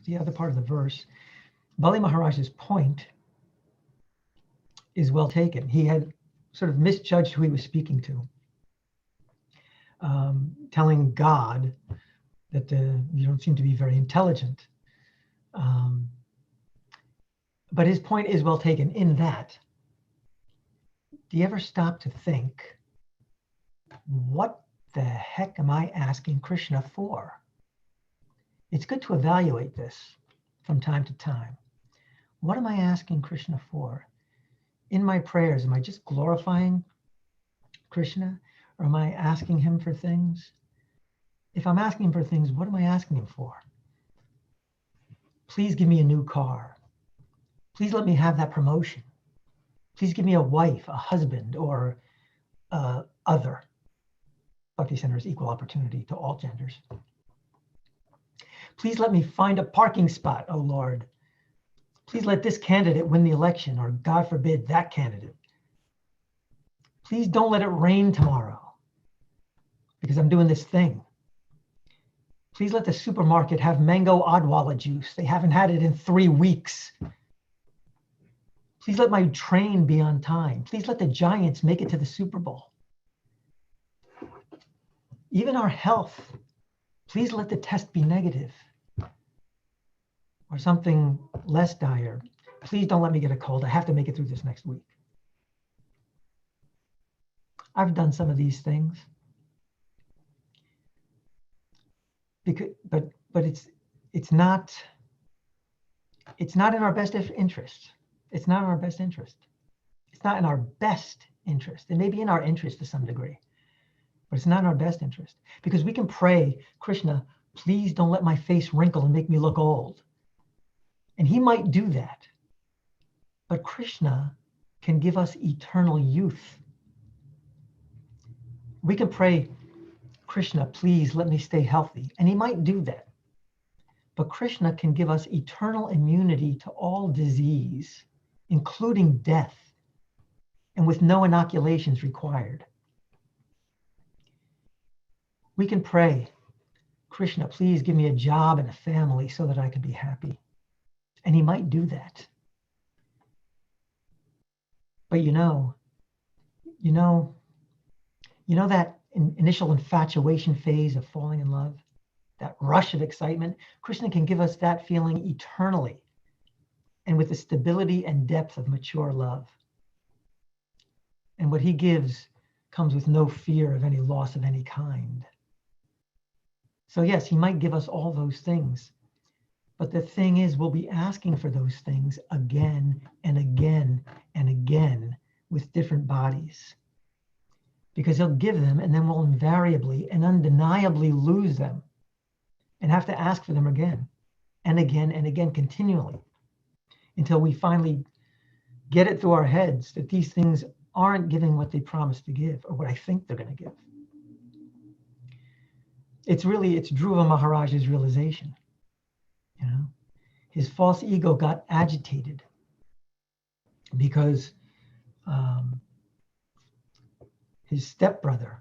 the other part of the verse, Bali Maharaj's point is well taken. He had sort of misjudged who he was speaking to, telling God that you don't seem to be very intelligent. But his point is well taken in that, do you ever stop to think, what the heck am I asking Krishna for? It's good to evaluate this from time to time. What am I asking Krishna for? In my prayers, am I just glorifying Krishna, or am I asking him for things? If I'm asking him for things, what am I asking him for? Please give me a new car. Please let me have that promotion. Please give me a wife, a husband, or other. Bhakti Center is equal opportunity to all genders. Please let me find a parking spot, oh Lord. Please let this candidate win the election, or God forbid, that candidate. Please don't let it rain tomorrow because I'm doing this thing. Please let the supermarket have mango Odwalla juice. They haven't had it in 3 weeks. Please let my train be on time. Please let the Giants make it to the Super Bowl. Even our health, please let the test be negative. Or something less dire. Please don't let me get a cold. I have to make it through this next week. I've done some of these things. But it's not in our best interest. It's not in our best interest. It's not in our best interest. It may be in our interest to some degree, but it's not in our best interest. Because we can pray, Krishna, please don't let my face wrinkle and make me look old. And he might do that. But Krishna can give us eternal youth. We can pray, Krishna, please let me stay healthy. And he might do that. But Krishna can give us eternal immunity to all disease, including death, and with no inoculations required. We can pray, Krishna, please give me a job and a family so that I can be happy. And he might do that. But you know that initial infatuation phase of falling in love, that rush of excitement, Krishna can give us that feeling eternally and with the stability and depth of mature love. And what he gives comes with no fear of any loss of any kind. So yes, he might give us all those things. But the thing is, we'll be asking for those things again and again and again with different bodies. Because he'll give them and then we'll invariably and undeniably lose them and have to ask for them again and again and again continually until we finally get it through our heads that these things aren't giving what they promised to give or what I think they're going to give. It's Dhruva Maharaj's realization. His false ego got agitated because his stepbrother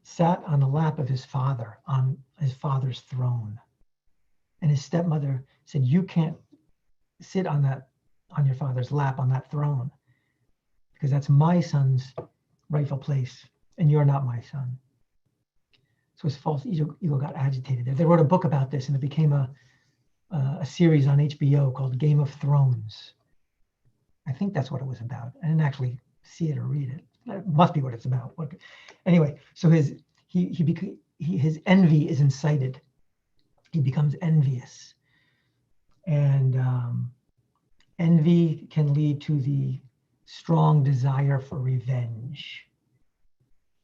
sat on the lap of his father on his father's throne. And his stepmother said, you can't sit on your father's lap on that throne because that's my son's rightful place and you're not my son. So his false ego got agitated. They wrote a book about this and it became a series on HBO called Game of Thrones. I think that's what it was about. I didn't actually see it or read it. It must be what it's about. Anyway, so his envy is incited. He becomes envious. And envy can lead to the strong desire for revenge.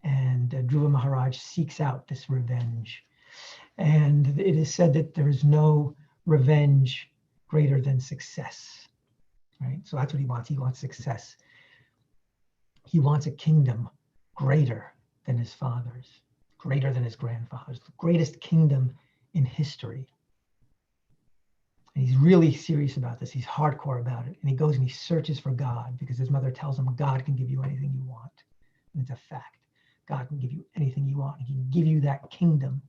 And Dhruva Maharaj seeks out this revenge. And it is said that there is no revenge greater than success, right? So that's what he wants. He wants success. He wants a kingdom greater than his father's, greater than his grandfather's, the greatest kingdom in history. And he's really serious about this. He's hardcore about it. And he goes and he searches for God because his mother tells him God can give you anything you want. And it's a fact. God can give you anything you want. He can give you that kingdom.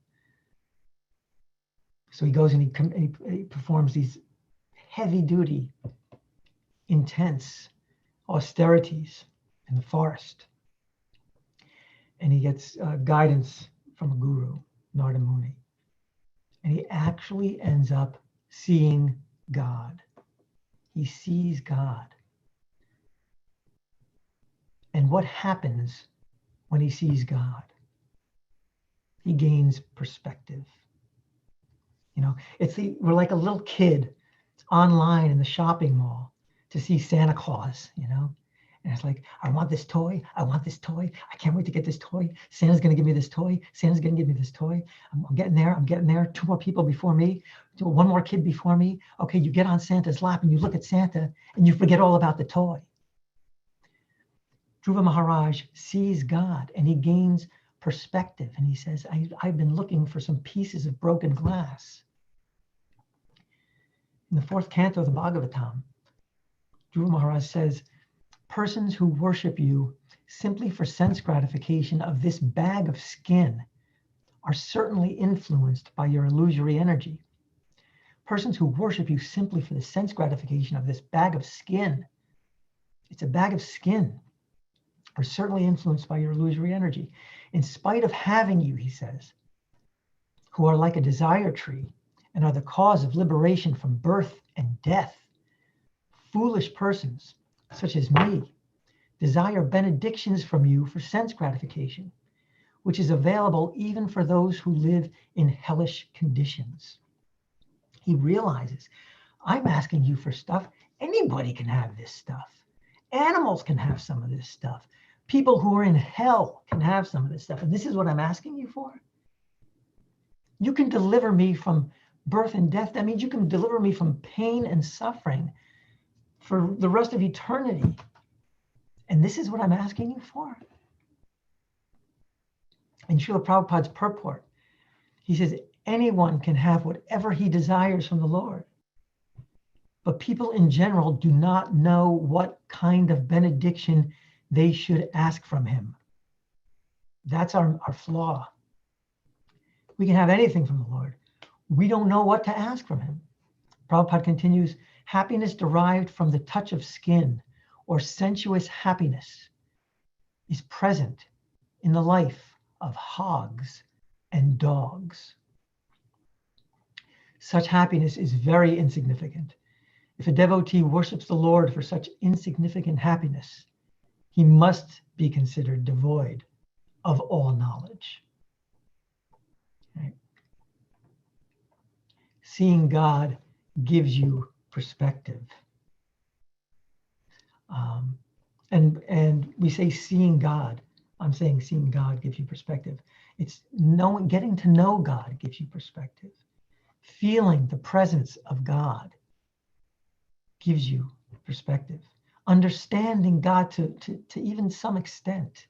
So he goes and he performs these heavy duty, intense austerities in the forest. And he gets guidance from a guru, Narada Muni. And he actually ends up seeing God. He sees God. And what happens when he sees God? He gains perspective. You know, we're like a little kid online in the shopping mall to see Santa Claus, you know. And it's like, I want this toy. I want this toy. I can't wait to get this toy. Santa's going to give me this toy. Santa's going to give me this toy. I'm getting there. I'm getting there. 2 more people before me. 1 more kid before me. Okay, you get on Santa's lap and you look at Santa and you forget all about the toy. Dhruva Maharaj sees God and he gains perspective. And he says, I've been looking for some pieces of broken glass. In the 4th canto of the Bhagavatam, Dhruva Maharaj says, persons who worship you simply for sense gratification of this bag of skin are certainly influenced by your illusory energy. Persons who worship you simply for the sense gratification of this bag of skin, it's a bag of skin, are certainly influenced by your illusory energy. In spite of having you, he says, who are like a desire tree and are the cause of liberation from birth and death, foolish persons, such as me, desire benedictions from you for sense gratification, which is available even for those who live in hellish conditions. He realizes, I'm asking you for stuff. Anybody can have this stuff. Animals can have some of this stuff. People who are in hell can have some of this stuff. And this is what I'm asking you for? You can deliver me from birth and death. That means you can deliver me from pain and suffering for the rest of eternity. And this is what I'm asking you for? In Srila Prabhupada's purport, he says, anyone can have whatever he desires from the Lord. But people in general do not know what kind of benediction they should ask from him. That's our flaw. We can have anything from the Lord. We don't know what to ask from him. Prabhupada continues, happiness derived from the touch of skin or sensuous happiness is present in the life of hogs and dogs. Such happiness is very insignificant. If a devotee worships the Lord for such insignificant happiness, he must be considered devoid of all knowledge. Right? Seeing God gives you perspective. And we say seeing God. I'm saying seeing God gives you perspective. It's getting to know God gives you perspective. Feeling the presence of God gives you perspective. Understanding God to even some extent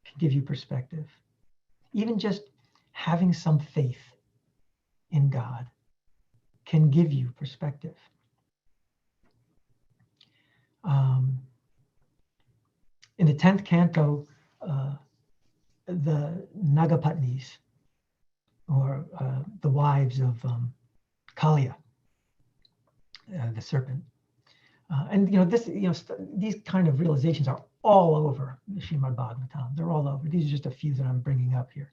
can give you perspective. Even just having some faith in God can give you perspective. In the 10th canto, the Nagapatnis, or the wives of Kaliya, the serpent. And these kind of realizations are all over the Srimad Bhagavatam. They're all over. These are just a few that I'm bringing up here.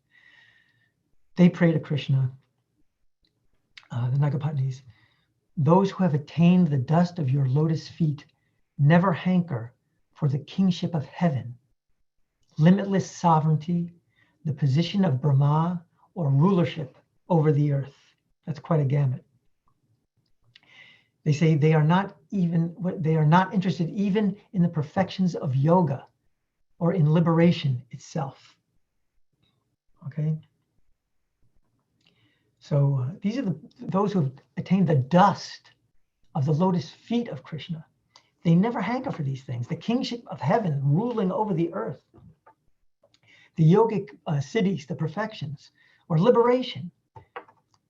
They pray to Krishna, the Nagapatnis. Those who have attained the dust of your lotus feet never hanker for the kingship of heaven, limitless sovereignty, the position of Brahma, or rulership over the earth. That's quite a gamut. They say they are not interested even in the perfections of yoga or in liberation itself. Okay. So these are those who have attained the dust of the lotus feet of Krishna. They never hanker for these things. The kingship of heaven ruling over the earth. The yogic siddhis, the perfections, or liberation.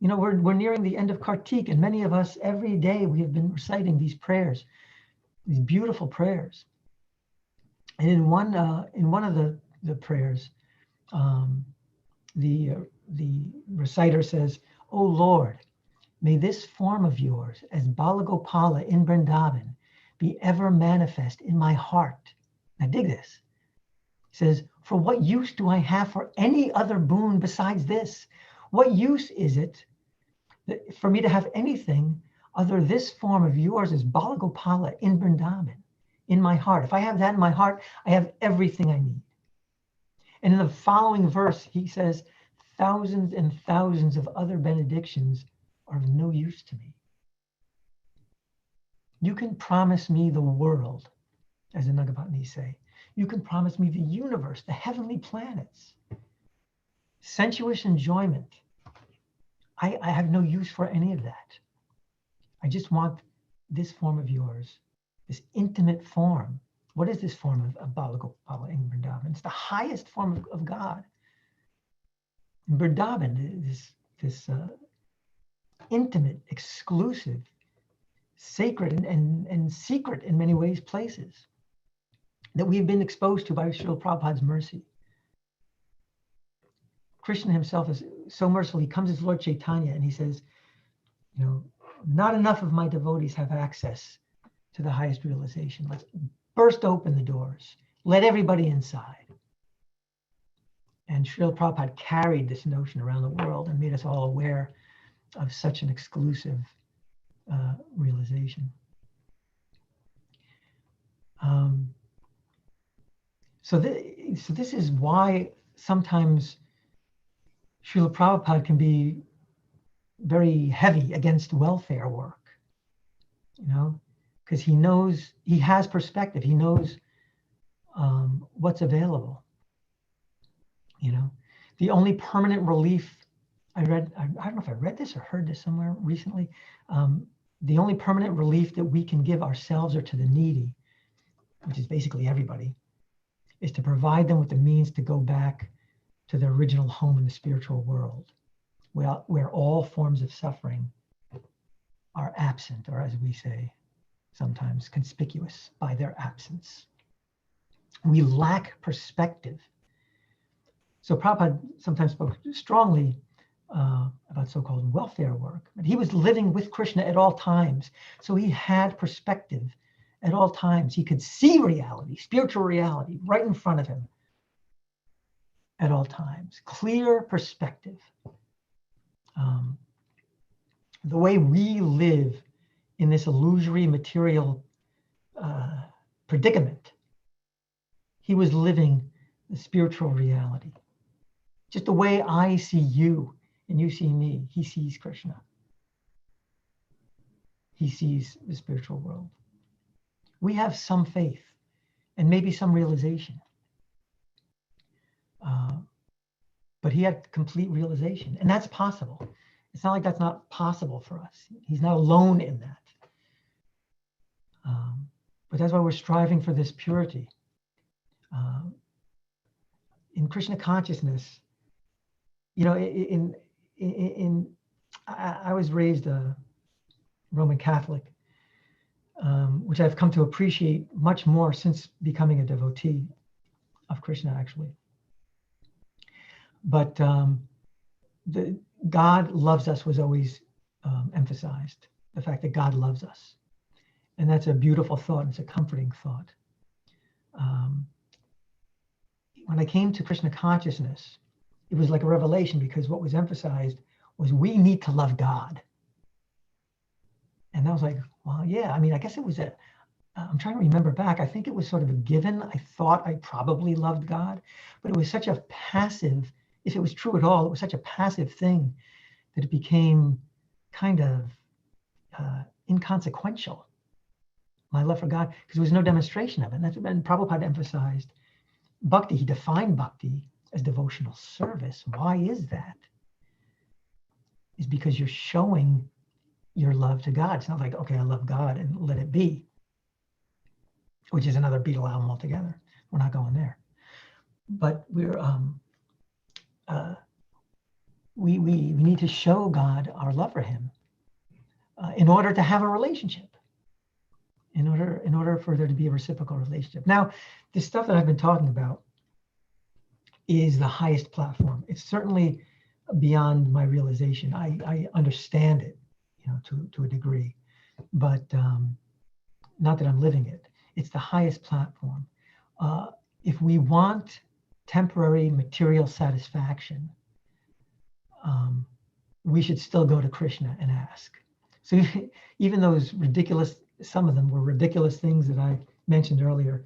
You know, we're nearing the end of Kartik, and many of us every day we have been reciting these prayers, these beautiful prayers. And in one of the prayers, the the reciter says, "O Lord, may this form of yours as Balagopala in Vrindavan be ever manifest in my heart." Now dig this. He says, "For what use do I have for any other boon besides this? What use is it for me to have anything other this form of yours as Balagopala in Vrindavan, in my heart? If I have that in my heart, I have everything I need." And in the following verse, he says, "Thousands and thousands of other benedictions are of no use to me. You can promise me the world," as the Nagapatnis say. "You can promise me the universe, the heavenly planets, sensuous enjoyment. I have no use for any of that. I just want this form of yours, this intimate form." What is this form of Balagopala in Vrindavan? It's the highest form of God. In Vrindavan, this intimate, exclusive, sacred, and secret in many ways places that we've been exposed to by Srila Prabhupada's mercy. Krishna himself is so merciful. He comes as Lord Chaitanya and he says, "Not enough of my devotees have access to the highest realization. Let's burst open the doors. Let everybody inside." And Srila Prabhupada carried this notion around the world and made us all aware of such an exclusive realization. So this is why sometimes Srila Prabhupada can be very heavy against welfare work, because he knows, he has perspective. He knows what's available. The only permanent relief I don't know if I read this or heard this somewhere recently. The only permanent relief that we can give ourselves or to the needy, which is basically everybody, is to provide them with the means to go back to their original home in the spiritual world, where all forms of suffering are absent, or as we say, sometimes conspicuous by their absence. We lack perspective. So Prabhupada sometimes spoke strongly about so-called welfare work, but he was living with Krishna at all times. So he had perspective at all times. He could see reality, spiritual reality, right in front of him at all times. Clear perspective. The way we live in this illusory material predicament, he was living the spiritual reality. Just the way I see you and you see me, he sees Krishna. He sees the spiritual world. We have some faith and maybe some realization. But he had complete realization, and that's possible. It's not like that's not possible for us. He's not alone in that. But that's why we're striving for this purity. In Krishna consciousness, I was raised a Roman Catholic, which I've come to appreciate much more since becoming a devotee of Krishna, actually. But the God loves us was always emphasized, the fact that God loves us. And that's a beautiful thought, and it's a comforting thought. When I came to Krishna consciousness, it was like a revelation, because what was emphasized was we need to love God. And I was like, well, yeah, I guess it was I'm trying to remember back. I think it was sort of a given. I thought I probably loved God, but it was such a passive, if it was true at all, it was such a passive thing that it became kind of inconsequential, my love for God, because there was no demonstration of it. And Prabhupada emphasized Bhakti. He defined Bhakti as devotional service. Why is that? It's because you're showing your love to God. It's not like, okay, I love God and let it be, which is another Beatle album altogether. We're not going there. But we're we need to show God our love for him in order to have a relationship, in order for there to be a reciprocal relationship. Now, this stuff that I've been talking about is the highest platform. It's certainly beyond my realization. I understand it, to a degree, but not that I'm living it. It's the highest platform. If we want temporary material satisfaction, we should still go to Krishna and ask. So even those ridiculous, some of them were ridiculous things that I mentioned earlier.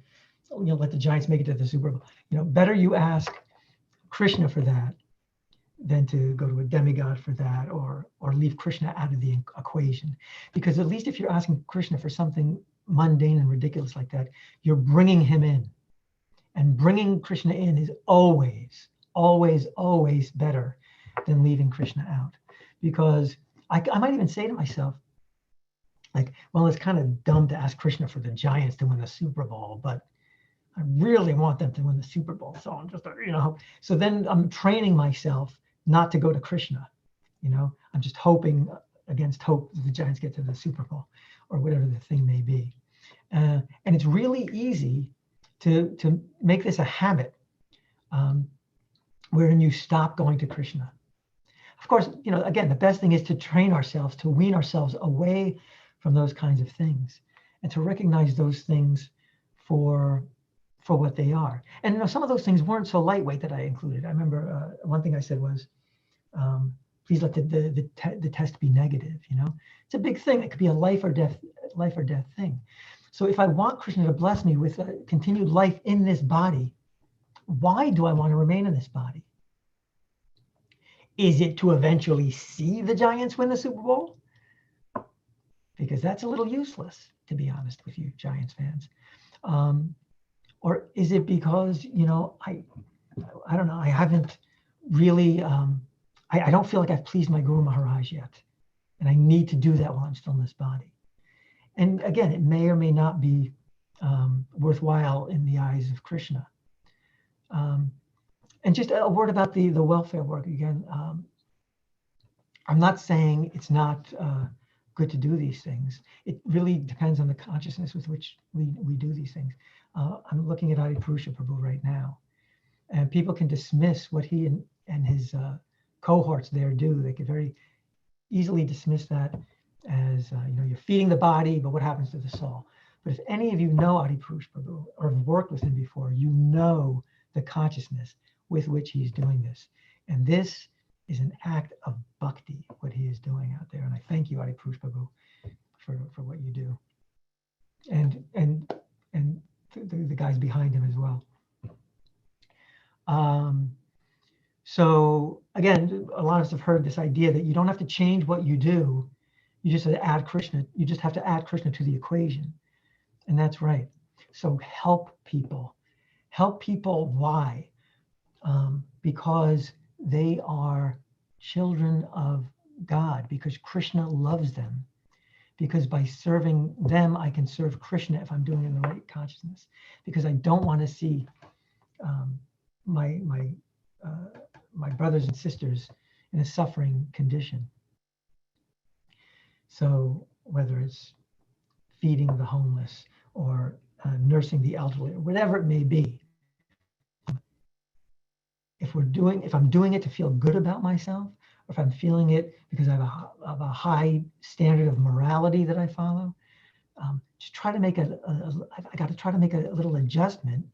Let the Giants make it to the Super Bowl. Better you ask Krishna for that than to go to a demigod for that, or leave Krishna out of the equation. Because at least if you're asking Krishna for something mundane and ridiculous like that, you're bringing him in. And bringing Krishna in is always, always, always better than leaving Krishna out. Because I might even say to myself, like, well, it's kind of dumb to ask Krishna for the Giants to win the Super Bowl, but I really want them to win the Super Bowl. So I'm just, so then I'm training myself not to go to Krishna. I'm just hoping against hope that the Giants get to the Super Bowl or whatever the thing may be. And it's really easy to make this a habit wherein you stop going to Krishna. Of course, again, the best thing is to train ourselves, to wean ourselves away from those kinds of things and to recognize those things for what they are. And some of those things weren't so lightweight that I included. I remember one thing I said was, please let the test be negative. It's a big thing. It could be a life or death thing. So if I want Krishna to bless me with a continued life in this body, why do I want to remain in this body? Is it to eventually see the Giants win the Super Bowl? Because that's a little useless, to be honest with you, Giants fans. Or is it because, I don't know, I haven't really, I don't feel like I've pleased my Guru Maharaj yet. And I need to do that while I'm still in this body. And again, it may or may not be worthwhile in the eyes of Krishna. And just a word about the welfare work again. I'm not saying it's not good to do these things. It really depends on the consciousness with which we do these things. I'm looking at Adipurusha Prabhu right now, and people can dismiss what he and his cohorts there do. They can very easily dismiss that as, you're feeding the body, but what happens to the soul? But if any of you know Adipurusha Prabhu or have worked with him before, you know the consciousness with which he's doing this. And this is an act of bhakti, what he is doing out there. And I thank you, Adipurusha Prabhu, for what you do. And the guys behind him as well. So again, a lot of us have heard this idea that you don't have to change what you do. You just have to add Krishna. You just have to add Krishna to the equation. And that's right. So help people. Help people. Why? Because they are children of God, because Krishna loves them. Because by serving them, I can serve Krishna if I'm doing it in the right consciousness. Because I don't want to see my brothers and sisters in a suffering condition. So whether it's feeding the homeless or nursing the elderly, or whatever it may be, if I'm doing it to feel good about myself, or if I'm feeling it because I have a high standard of morality that I follow, just try to make I got to try to make a little adjustment.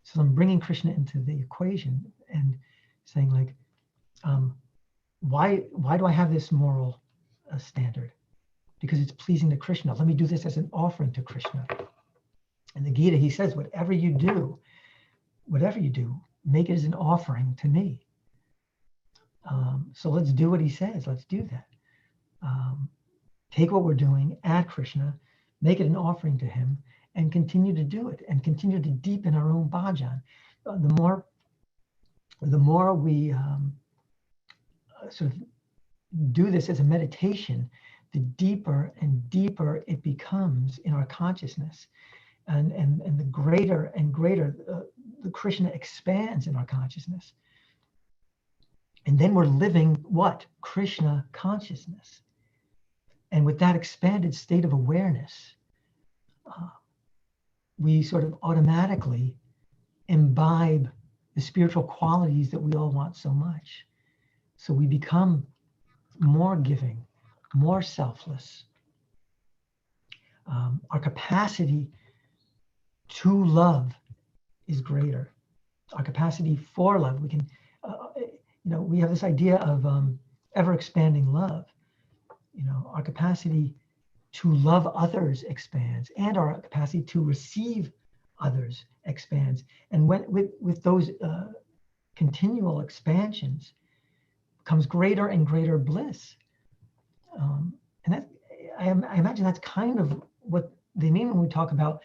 So I'm bringing Krishna into the equation and saying, like, why do I have this moral standard? Because it's pleasing to Krishna. Let me do this as an offering to Krishna. In the Gita, he says, whatever you do, make it as an offering to me. So let's do what he says. Let's do that. Take what we're doing, add Krishna, make it an offering to him, and continue to do it, and continue to deepen our own bhajan. The more we sort of do this as a meditation, the deeper and deeper it becomes in our consciousness, and the greater and greater the Krishna expands in our consciousness. And then we're living what? Krishna consciousness. And with that expanded state of awareness, we sort of automatically imbibe the spiritual qualities that we all want so much. So we become more giving, more selfless. Our capacity to love is greater. Our capacity for love, we can, we have this idea of ever expanding love. Our capacity to love others expands, and our capacity to receive others expands. And with those continual expansions comes greater and greater bliss. And that, I imagine that's kind of what they mean when we talk about,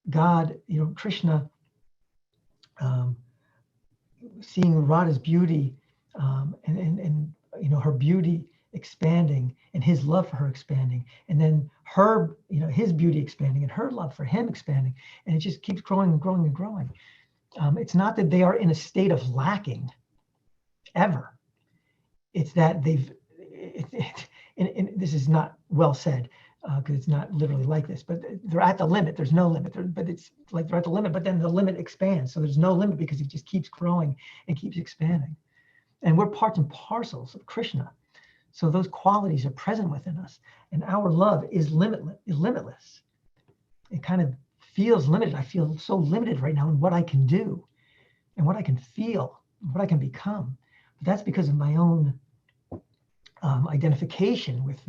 God, Krishna, seeing Radha's beauty, and her beauty expanding, and his love for her expanding, and then her, his beauty expanding, and her love for him expanding, and it just keeps growing and growing and growing. It's not that they are in a state of lacking ever. It's that and this is not well said, because it's not literally like this, but they're at the limit. There's no limit, but it's like they're at the limit, but then the limit expands. So there's no limit because it just keeps growing and keeps expanding. And we're parts and parcels of Krishna. So those qualities are present within us, and our love is limitless. It kind of feels limited. I feel so limited right now in what I can do and what I can feel, what I can become. But that's because of my own identification with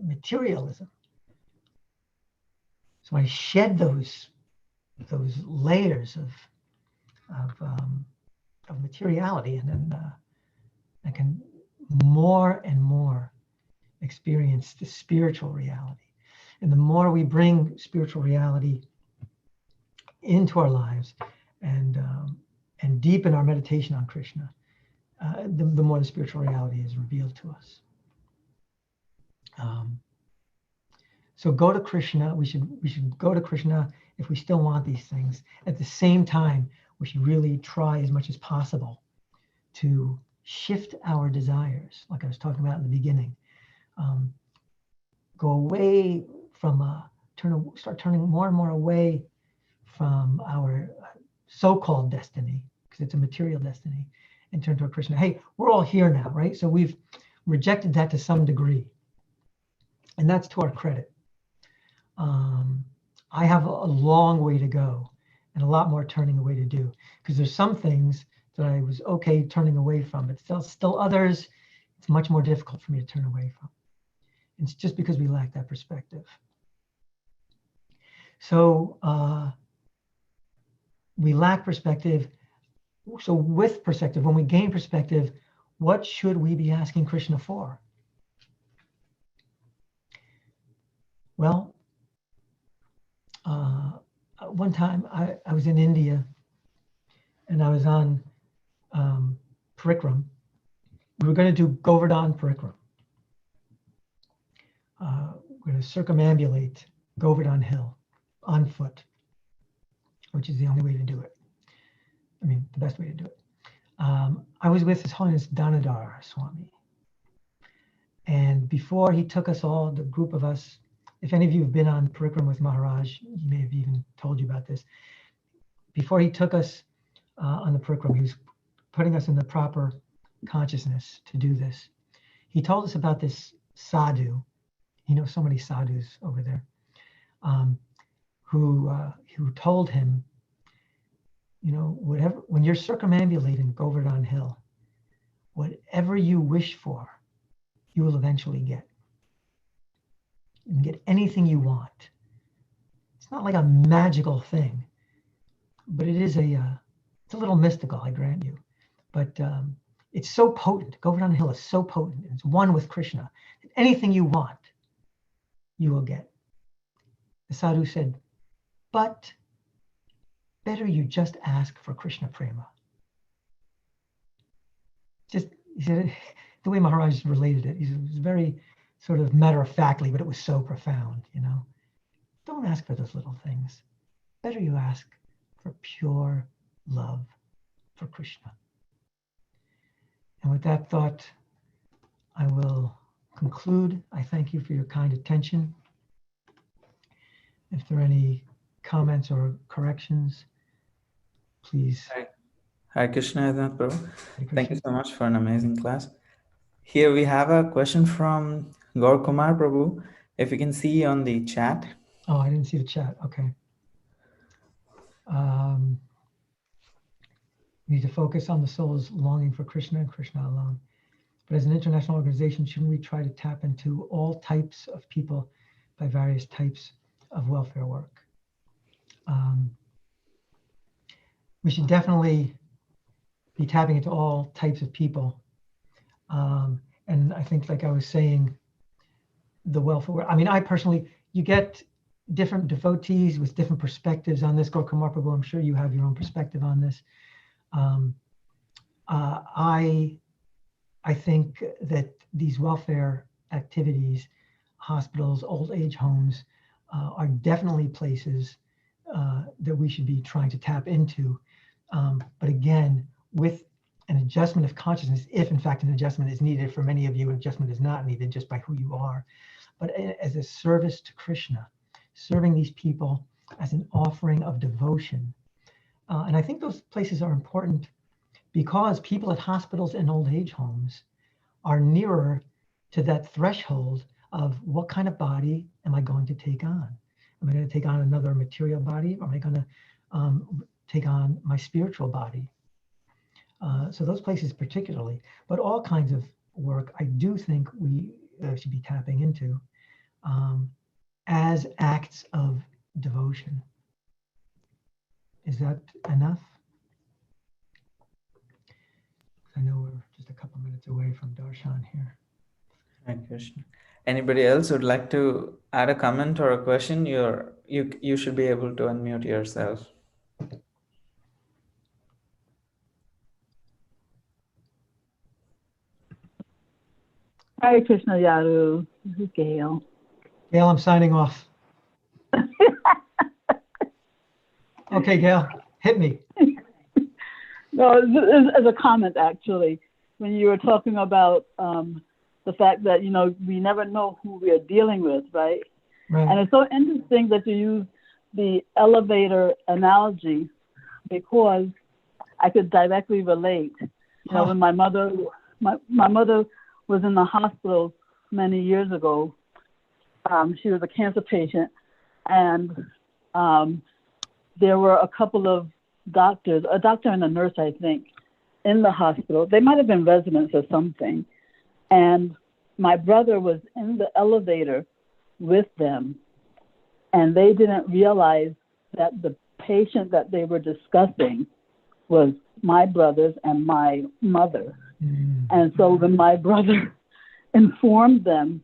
materialism. So I shed those layers of materiality, and then I can more and more experience the spiritual reality. And the more we bring spiritual reality into our lives and deepen our meditation on Krishna, the more the spiritual reality is revealed to us. So go to Krishna. We should go to Krishna if we still want these things. At the same time, we should really try as much as possible to shift our desires, like I was talking about in the beginning. Go away from start turning more and more away from our so-called destiny, because it's a material destiny, and turn to Krishna. Hey, we're all here now, right? So we've rejected that to some degree, and that's to our credit. I have a long way to go and a lot more turning away to do, because there's some things that I was okay turning away from, but still others, it's much more difficult for me to turn away from. It's just because we lack that perspective. So we lack perspective. So with perspective, when we gain perspective, what should we be asking Krishna for? Well, one time I was in India, and I was on Parikram. We were going to do Govardhan Parikram. We're going to circumambulate Govardhan Hill on foot, which is the only way to do it. I mean, the best way to do it. I was with His Holiness Damodar Swami. And before he took us all, the group of us, if any of you have been on Parikram with Maharaj, he may have even told you about this. Before he took us on the Parikram, he was putting us in the proper consciousness to do this. He told us about this sadhu. He knows so many sadhus over there, who told him, whatever, when you're circumambulating Govardhan Hill, whatever you wish for, you will eventually get. You can get anything you want. It's not like a magical thing, but it is it's a little mystical, I grant you. But it's so potent. Govardhan Hill is so potent. It's one with Krishna. Anything you want, you will get. The sadhu said, but better you just ask for Krishna prema. He said, the way Maharaj related it, it was very sort of matter-of-factly, but it was so profound, Don't ask for those little things. Better you ask for pure love for Krishna. And with that thought, I will conclude. I thank you for your kind attention. If there are any comments or corrections, please. Hare Krishna, Yadunath Prabhu. Hare Thank you Krishna. so much for an amazing class. Here we have a question from Gaur Kumar Prabhu. If you can see on the chat. Oh, I didn't see the chat. Okay. We need to focus on the soul's longing for Krishna and Krishna alone. But as an international organization, shouldn't we try to tap into all types of people by various types of welfare work? We should definitely be tapping into all types of people. And I think, like I was saying, the welfare work, I mean, I personally, you get different devotees with different perspectives on this. Gaur Kumar Prabhu, I'm sure you have your own perspective on this. I think that these welfare activities, hospitals, old age homes, are definitely places that we should be trying to tap into. But again, with an adjustment of consciousness, if in fact an adjustment is needed. For many of you, an adjustment is not needed just by who you are. But as a service to Krishna, serving these people as an offering of devotion. And I think those places are important because people at hospitals and old age homes are nearer to that threshold of what kind of body am I going to take on? Am I going to take on another material body, or am I going to take on my spiritual body? So those places particularly, but all kinds of work, I do think we should be tapping into as acts of devotion. Is that enough? I know we're just a couple minutes away from darshan here. Hare Krishna. Anybody else would like to add a comment or a question? You should be able to unmute yourself. Hare Krishna, Yadu. This is Gail. Gail, I'm signing off. Okay, Gail, hit me. No, as a comment, actually, when you were talking about the fact that, we never know who we are dealing with, right? Right. And it's so interesting that you use the elevator analogy, because I could directly relate. When my mother was in the hospital many years ago, she was a cancer patient, and there were a couple of doctors, a doctor and a nurse, I think, in the hospital. They might have been residents or something. And my brother was in the elevator with them, and they didn't realize that the patient that they were discussing was my brother's and my mother. Mm. And so when my brother informed them,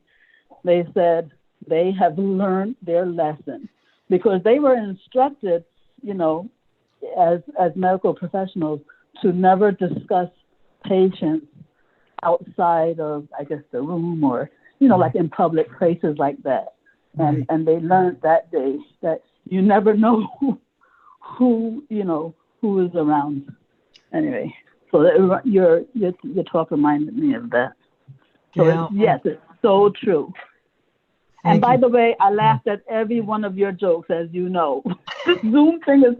they said they have learned their lesson, because they were instructed, as medical professionals, to never discuss patients outside of, I guess, the room, or, like in public places like that. Right. And they learned that day that you never know who is around. Anyway, so your talk reminded me of that. So Gail, yes, it's so true. And thank by you. the way, I laughed at every one of your jokes, as you know. This Zoom thing is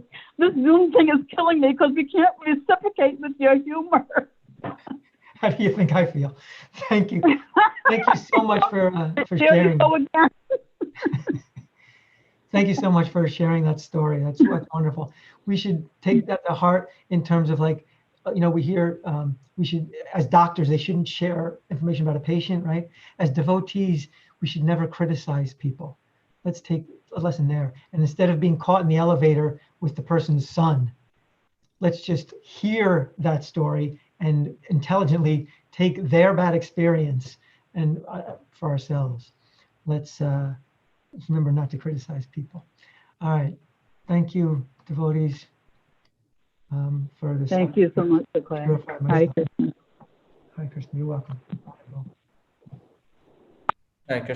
killing me, because we can't reciprocate with your humor. How do you think I feel? Thank you. Thank you so much for Here sharing. you go again. Thank you so much for sharing that story. That's wonderful. We should take that to heart in terms of, like, we hear we should, as doctors, they shouldn't share information about a patient, right? As devotees, we should never criticize people. Let's take a lesson there. And instead of being caught in the elevator with the person's son, let's just hear that story and intelligently take their bad experience and for ourselves. Let's remember not to criticize people. All right. Thank you, devotees, for this. Thank you so much for class. Hare Krishna. Hare Krishna. You're welcome. Hare Krishna.